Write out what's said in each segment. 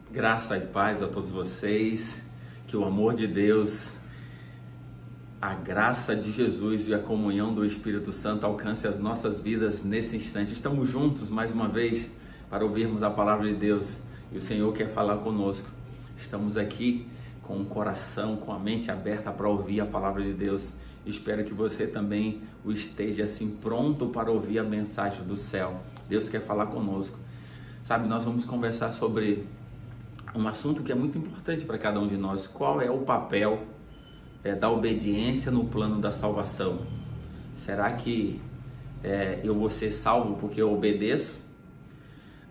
Graça e paz a todos vocês, que o amor de Deus, a graça de Jesus e a comunhão do Espírito Santo alcance as nossas vidas nesse instante. Estamos juntos mais uma vez para ouvirmos a palavra de Deus e o Senhor quer falar conosco. Estamos aqui com o coração, com a mente aberta para ouvir a palavra de Deus. Espero que você também o esteja assim pronto para ouvir a mensagem do céu. Deus quer falar conosco. Sabe, nós vamos conversar sobre um assunto que é muito importante para cada um de nós. Qual é o papel da obediência no plano da salvação? Será que eu vou ser salvo porque eu obedeço?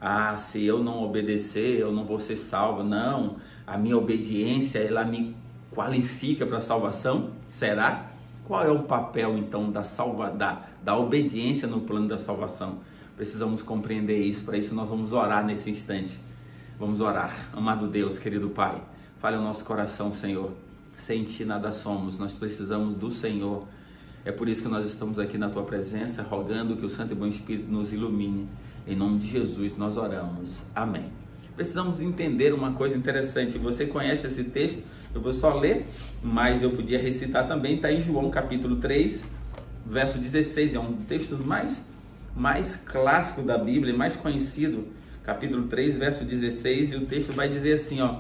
Ah, se eu não obedecer, eu não vou ser salvo. Não, a minha obediência, ela me qualifica para a salvação? Será? Qual é o papel, então, da obediência no plano da salvação? Precisamos compreender isso. Para isso, nós vamos orar nesse instante. Vamos orar. Amado Deus, querido Pai, fale ao nosso coração, Senhor. Sem Ti nada somos, nós precisamos do Senhor. É por isso que nós estamos aqui na Tua presença, rogando que o Santo e Bom Espírito nos ilumine. Em nome de Jesus nós oramos. Amém. Precisamos entender uma coisa interessante. Você conhece esse texto? Eu vou só ler, mas eu podia recitar também. Está em João capítulo 3, verso 16. É um dos textos mais clássico da Bíblia, mais conhecido. Capítulo 3, verso 16. E o texto vai dizer assim, ó: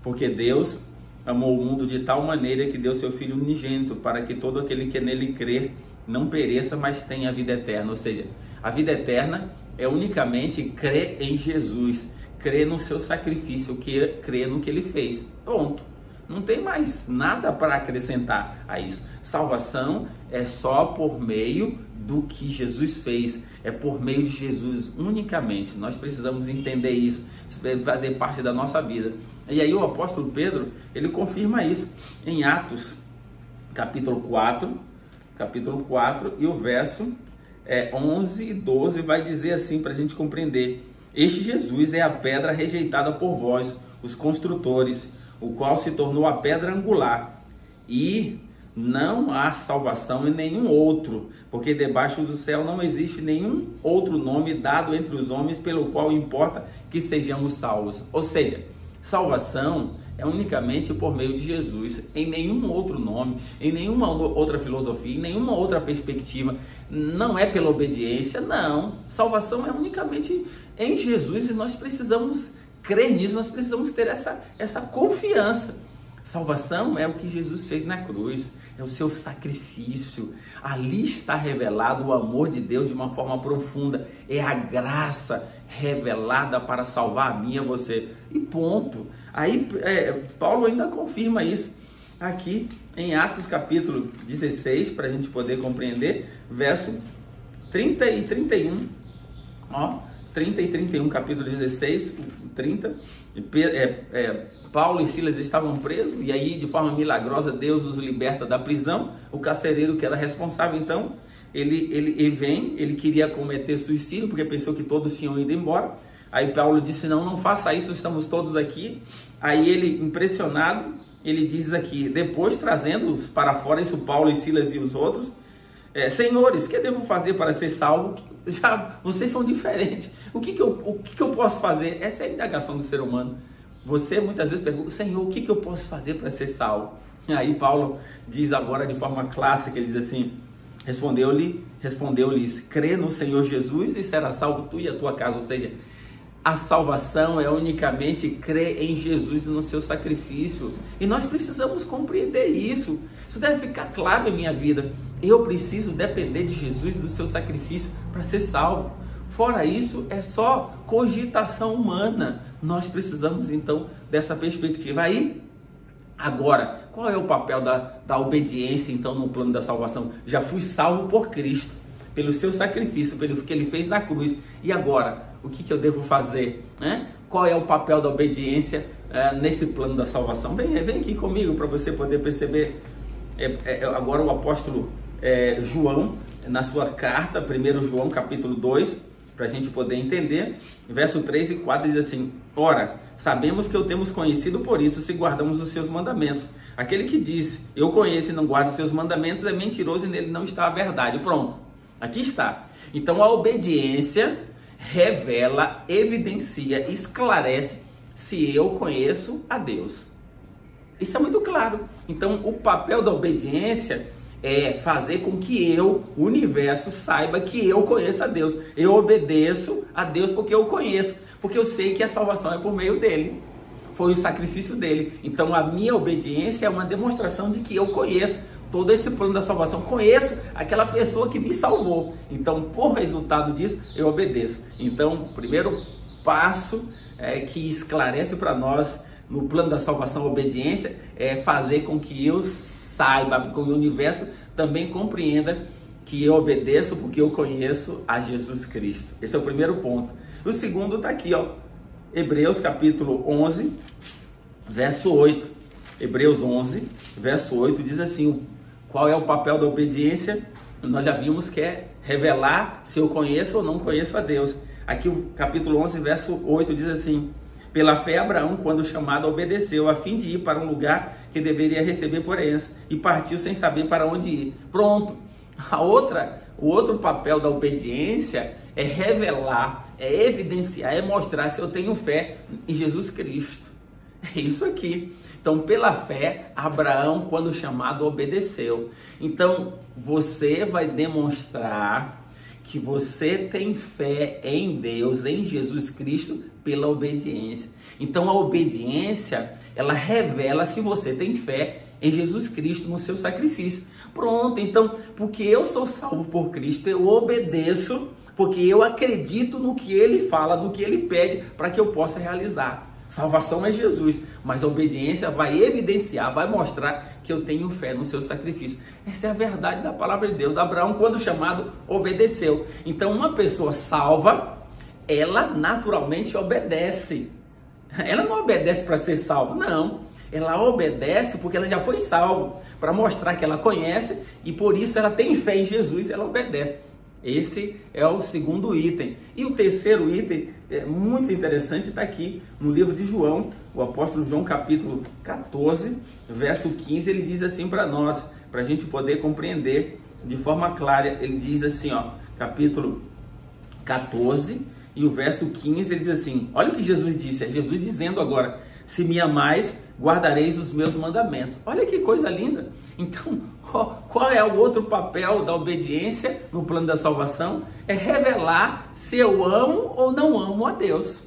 porque Deus amou o mundo de tal maneira que deu seu Filho unigênito, para que todo aquele que nele crer não pereça, mas tenha a vida eterna. Ou seja, a vida eterna é unicamente crer em Jesus, crer no seu sacrifício, crer no que ele fez. Pronto. Não tem mais nada para acrescentar a isso. Salvação é só por meio do que Jesus fez. É por meio de Jesus unicamente. Nós precisamos entender isso. Isso deve fazer parte da nossa vida. E aí o apóstolo Pedro, ele confirma isso em Atos, capítulo 4 e o verso 11 e 12 vai dizer assim para a gente compreender: este Jesus é a pedra rejeitada por vós, os construtores, o qual se tornou a pedra angular, e não há salvação em nenhum outro, porque debaixo do céu não existe nenhum outro nome dado entre os homens pelo qual importa que sejamos salvos. Ou seja, salvação é unicamente por meio de Jesus, em nenhum outro nome, em nenhuma outra filosofia, em nenhuma outra perspectiva. Não é pela obediência, não. Salvação é unicamente em Jesus e nós precisamos crer nisso, nós precisamos ter essa confiança. Salvação é o que Jesus fez na cruz, é o seu sacrifício. Ali está revelado o amor de Deus de uma forma profunda. É a graça revelada para salvar a mim e a você. E ponto. Aí Paulo ainda confirma isso aqui em Atos capítulo 16, para a gente poder compreender, verso 30 e 31. Ó, 30 e 31, capítulo 16, 30. Paulo e Silas estavam presos, e aí de forma milagrosa Deus os liberta da prisão. O carcereiro, que era responsável, então, ele vem, ele queria cometer suicídio, porque pensou que todos tinham ido embora. Aí Paulo disse: não faça isso, estamos todos aqui. Aí ele, impressionado, ele diz aqui, depois trazendo-os para fora, isso Paulo e Silas e os outros: senhores, o que devo fazer para ser salvo? Já vocês são diferentes. O que eu posso fazer? Essa é a indagação do ser humano. Você muitas vezes pergunta: Senhor, o que eu posso fazer para ser salvo? Aí Paulo diz agora de forma clássica, ele diz assim: respondeu-lhes, crê no Senhor Jesus e será salvo tu e a tua casa. Ou seja, a salvação é unicamente crer em Jesus e no seu sacrifício. E nós precisamos compreender isso. Isso deve ficar claro em minha vida. Eu preciso depender de Jesus e do seu sacrifício para ser salvo. Fora isso, é só cogitação humana. Nós precisamos então dessa perspectiva. Aí, agora, qual é o papel da obediência então no plano da salvação? Já fui salvo por Cristo, pelo seu sacrifício, pelo que ele fez na cruz. E agora, o que eu devo fazer? Qual é o papel da obediência nesse plano da salvação? Vem aqui comigo para você poder perceber. Agora o apóstolo João, na sua carta, 1 João capítulo 2, para a gente poder entender, verso 3 e 4 diz assim: ora, sabemos que o temos conhecido por isso, se guardamos os seus mandamentos. Aquele que diz, eu conheço e não guardo os seus mandamentos, é mentiroso e nele não está a verdade. Pronto, aqui está. Então a obediência revela, evidencia, esclarece se eu conheço a Deus. Isso é muito claro. Então, o papel da obediência é fazer com que o universo, saiba que eu conheço a Deus. Eu obedeço a Deus porque eu conheço, porque eu sei que a salvação é por meio dele. Foi o sacrifício dele. Então, a minha obediência é uma demonstração de que eu conheço todo esse plano da salvação, conheço aquela pessoa que me salvou. Então, por resultado disso, eu obedeço. Então, o primeiro passo que esclarece para nós no plano da salvação, a obediência, é fazer com que eu saiba, que o universo também compreenda que eu obedeço porque eu conheço a Jesus Cristo. Esse é o primeiro ponto. O segundo está aqui, ó, Hebreus capítulo 11, verso 8. Hebreus 11, verso 8 diz assim: qual é o papel da obediência? Nós já vimos que é revelar se eu conheço ou não conheço a Deus. Aqui o capítulo 11, verso 8 diz assim: pela fé Abraão, quando chamado, obedeceu, a fim de ir para um lugar que deveria receber por herança, e partiu sem saber para onde ir. Pronto. O outro papel da obediência é revelar, é evidenciar, é mostrar se eu tenho fé em Jesus Cristo. É isso aqui. Então, pela fé, Abraão, quando chamado, obedeceu. Então, você vai demonstrar que você tem fé em Deus, em Jesus Cristo, pela obediência. Então, a obediência, ela revela se você tem fé em Jesus Cristo, no seu sacrifício. Pronto, então, porque eu sou salvo por Cristo, eu obedeço, porque eu acredito no que Ele fala, no que Ele pede, para que eu possa realizar. Salvação é Jesus, mas a obediência vai evidenciar, vai mostrar que eu tenho fé no seu sacrifício. Essa é a verdade da palavra de Deus. Abraão, quando chamado, obedeceu. Então, uma pessoa salva, ela naturalmente obedece. Ela não obedece para ser salva, não. Ela obedece porque ela já foi salva, para mostrar que ela conhece e por isso ela tem fé em Jesus e ela obedece. Esse é o segundo item. E o terceiro item, é muito interessante, está aqui no livro de João, o apóstolo João, capítulo 14, verso 15, ele diz assim para nós, para a gente poder compreender de forma clara. Ele diz assim, ó, capítulo 14 e o verso 15, ele diz assim, olha o que Jesus disse, é Jesus dizendo agora: se me amais, guardareis os meus mandamentos. Olha que coisa linda. Então, qual é o outro papel da obediência no plano da salvação? É revelar se eu amo ou não amo a Deus.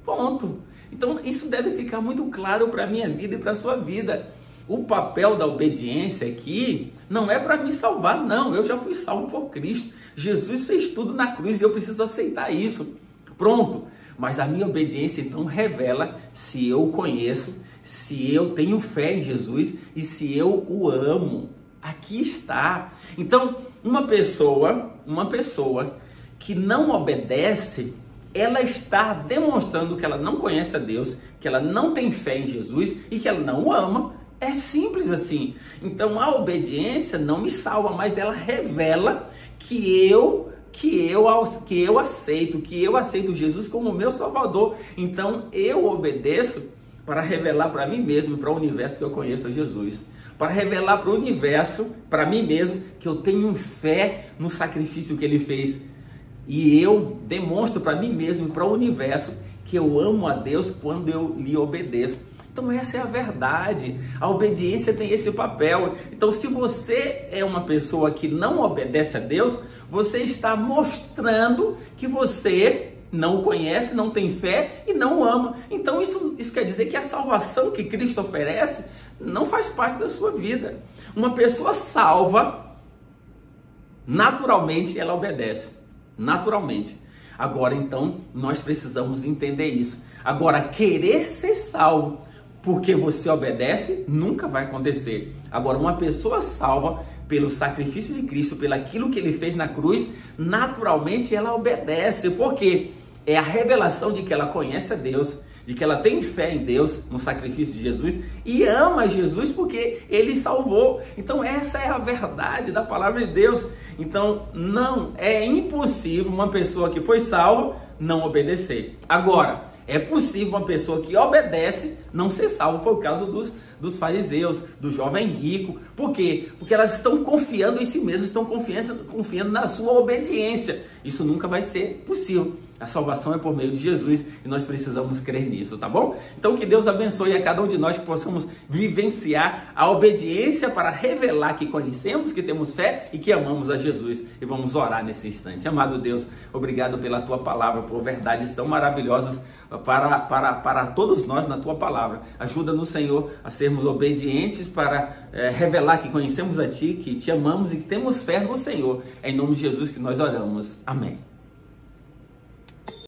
Ponto. Então, isso deve ficar muito claro para a minha vida e para a sua vida. O papel da obediência aqui não é para me salvar, não. Eu já fui salvo por Cristo. Jesus fez tudo na cruz e eu preciso aceitar isso. Pronto. Mas a minha obediência, então, revela se eu o conheço, se eu tenho fé em Jesus e se eu o amo. Aqui está. Então, uma pessoa que não obedece, ela está demonstrando que ela não conhece a Deus, que ela não tem fé em Jesus e que ela não o ama. É simples assim. Então, a obediência não me salva, mas ela revela que eu aceito Jesus como meu Salvador. Então, eu obedeço para revelar para mim mesmo, para o universo, que eu conheço a Jesus. Para revelar para o universo, para mim mesmo, que eu tenho fé no sacrifício que Ele fez. E eu demonstro para mim mesmo e para o universo que eu amo a Deus quando eu lhe obedeço. Então, essa é a verdade. A obediência tem esse papel. Então, se você é uma pessoa que não obedece a Deus, você está mostrando que você não o conhece, não tem fé e não o ama. Então, isso quer dizer que a salvação que Cristo oferece não faz parte da sua vida. Uma pessoa salva, naturalmente, ela obedece. Naturalmente. Agora, então, nós precisamos entender isso. Agora, querer ser salvo porque você obedece, nunca vai acontecer. Agora, uma pessoa salva pelo sacrifício de Cristo, pelo aquilo que Ele fez na cruz, naturalmente ela obedece. Por quê? É a revelação de que ela conhece a Deus, de que ela tem fé em Deus, no sacrifício de Jesus, e ama Jesus porque Ele salvou. Então, essa é a verdade da palavra de Deus. Então, não é impossível uma pessoa que foi salva não obedecer. Agora, é possível uma pessoa que obedece não ser salva. Foi o caso dos fariseus, do jovem rico. Por quê? Porque elas estão confiando em si mesmas, estão confiando na sua obediência. Isso nunca vai ser possível. A salvação é por meio de Jesus e nós precisamos crer nisso, tá bom? Então que Deus abençoe a cada um de nós, que possamos vivenciar a obediência para revelar que conhecemos, que temos fé e que amamos a Jesus. E vamos orar nesse instante. Amado Deus, obrigado pela tua palavra, por verdades tão maravilhosas para todos nós na tua palavra. Ajuda-nos, Senhor, a sermos obedientes para revelar que conhecemos a ti, que te amamos e que temos fé no Senhor. É em nome de Jesus que nós oramos. Amém.